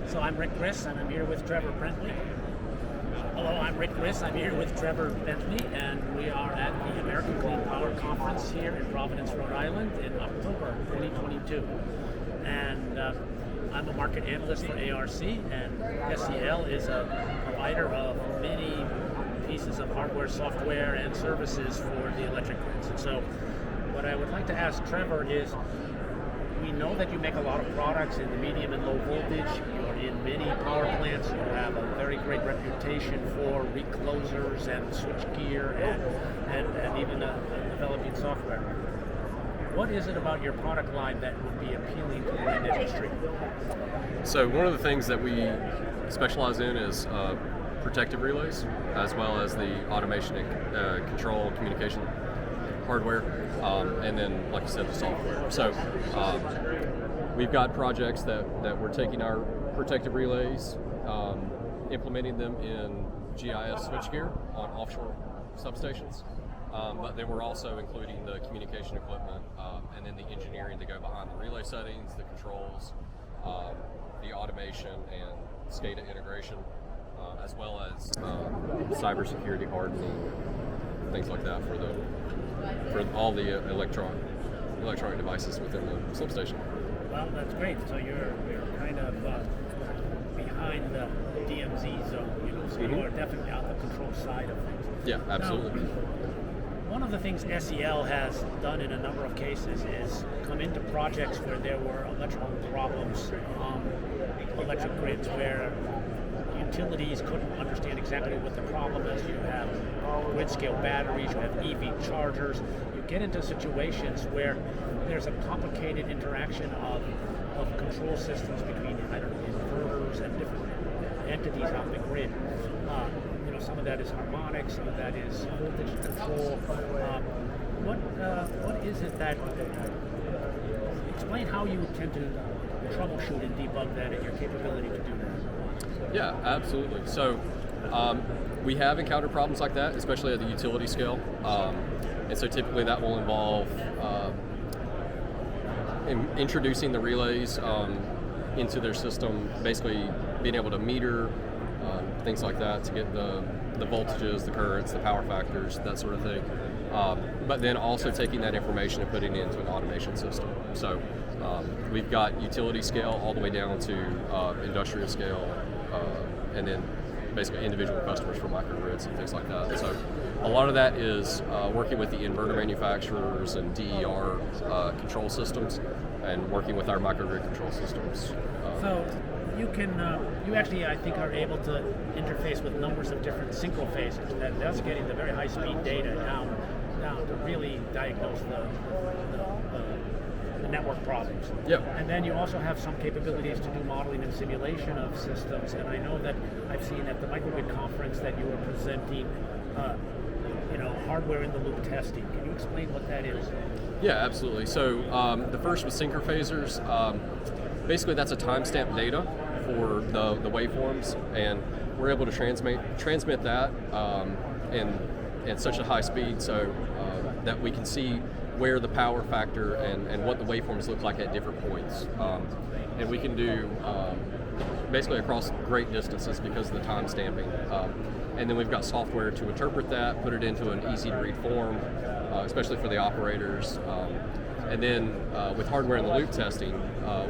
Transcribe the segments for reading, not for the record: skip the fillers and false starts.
So I'm Rick Griss, and I'm here with Trevor Bentley. Hello, I'm Rick Griss. I'm here with Trevor Bentley, and we are at the American Clean Power Conference here in Providence, Rhode Island in October 2022. And I'm a market analyst for ARC, and SEL is a provider of many pieces of hardware, software, and services for the electric grids. And so what I would like to ask Trevor is, we know that you make a lot of products in the medium and low voltage. You're in many power plants. You have a very great reputation for reclosers and switchgear and even developing software. What is it about your product line that would be appealing to the wind industry? So one of the things that we specialize in is protective relays, as well as the automation and control communication hardware, and then, like you said, the software. So we've got projects that we're taking our protective relays, implementing them in GIS switchgear on offshore substations, but then we're also including the communication equipment and then the engineering to go behind the relay settings, the controls, the automation and SCADA integration, as well as cybersecurity hardening, things like that for all the electronic devices within the substation. Well, that's great. So you're kind of behind the DMZ zone, so you are definitely on the control side of things. Yeah, absolutely. Now, one of the things SEL has done in a number of cases is come into projects where there were electrical problems, electric grids where utilities couldn't understand exactly what the problem is. You have grid scale batteries, you have EV chargers. You get into situations where there's a complicated interaction of control systems between inverters and different entities on the grid. Some of that is harmonics, some of that is voltage control. What is it that, explain how you tend to troubleshoot and debug that and your capability to do that? Yeah, absolutely. So we have encountered problems like that, especially at the utility scale. And so typically that will involve introducing the relays into their system, basically being able to meter things like that to get the voltages, the currents, the power factors, that sort of thing. But then also taking that information and putting it into an automation system. So we've got utility scale all the way down to industrial scale, and then basically individual customers for microgrids and things like that. So a lot of that is working with the inverter manufacturers and DER control systems, and working with our microgrid control systems. So you actually, I think, are able to interface with numbers of different synchro phases. That's getting the very high speed data down to really diagnose the network problems. Yep. And then you also have some capabilities to do modeling and simulation of systems. And I know that I've seen at the Microgrid conference that you were presenting, hardware in the loop testing. Can you explain what that is? Yeah, absolutely. So the first was synchro phasers. Basically, that's a timestamp data for the waveforms, and we're able to transmit that at such a high speed so that we can see where the power factor and what the waveforms look like at different points. And we can do basically across great distances because of the time stamping. And then we've got software to interpret that, put it into an easy to read form, especially for the operators. And then with hardware in the loop testing,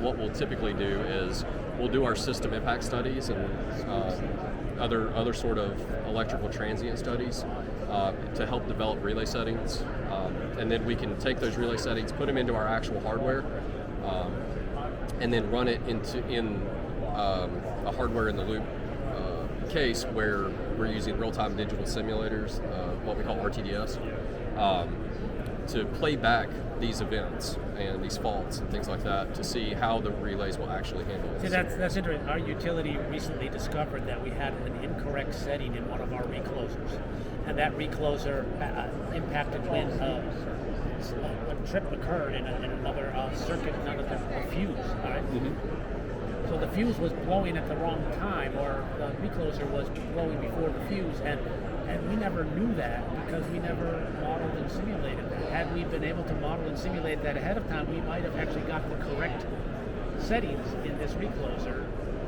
what we'll typically do is we'll do our system impact studies and other sort of electrical transient studies to help develop relay settings. And then we can take those relay settings, put them into our actual hardware, and then run it in a hardware in the loop case where we're using real-time digital simulators, what we call RTDS, to play back these events and these faults and things like that to see how the relays will actually handle it. See, that's interesting. Our utility recently discovered that we had an incorrect setting in one of our reclosers, and that recloser impacted when a trip occurred in another circuit, another fuse. All right? Mm-hmm. So the fuse was blowing at the wrong time, or the recloser was blowing before the fuse, and we never knew that because we never modeled and simulated that. Had we been able to model and simulate that ahead of time, we might have actually got the correct settings in this recloser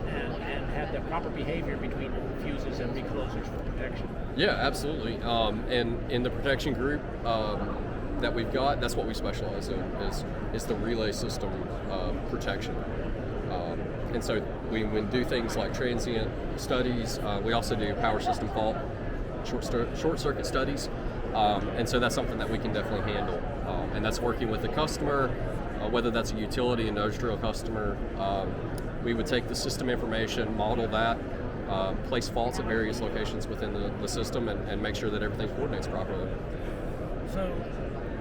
and have the proper behavior between fuses and reclosers for protection. Yeah, absolutely. And in the protection group that we've got, that's what we specialize in, is the relay system protection. And so we do things like transient studies. We also do power system fault, short circuit studies. And so that's something that we can definitely handle. And that's working with the customer, whether that's a utility, industrial customer. We would take the system information, model that, place faults at various locations within the system, and make sure that everything coordinates properly. So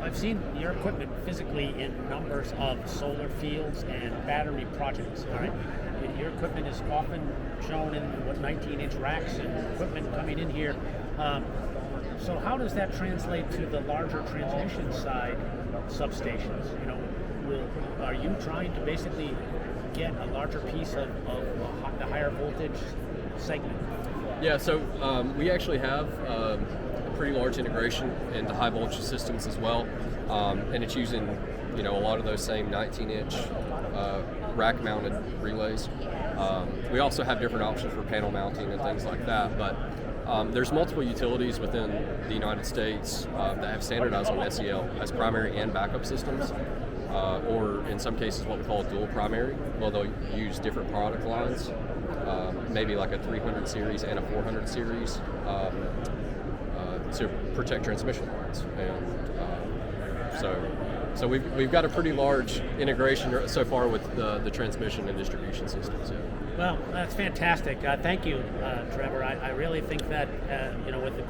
I've seen your equipment physically in numbers of solar fields and battery projects. All right, your equipment is often shown in 19-inch racks and equipment coming in here. So how does that translate to the larger transmission side substations? Are you trying to basically get a larger piece of the higher voltage segment? Yeah, so we actually have a pretty large integration into high voltage systems as well, and it's using a lot of those same 19-inch rack-mounted relays. We also have different options for panel mounting and things like that, but there's multiple utilities within the United States that have standardized on SEL as primary and backup systems, or in some cases what we call dual primary. Well, they'll use different product lines, maybe like a 300 series and a 400 series to protect transmission lines. And so we've got a pretty large integration so far with the transmission and distribution systems. Yeah. Well, that's fantastic. Thank you, Trevor. I really think that with the growth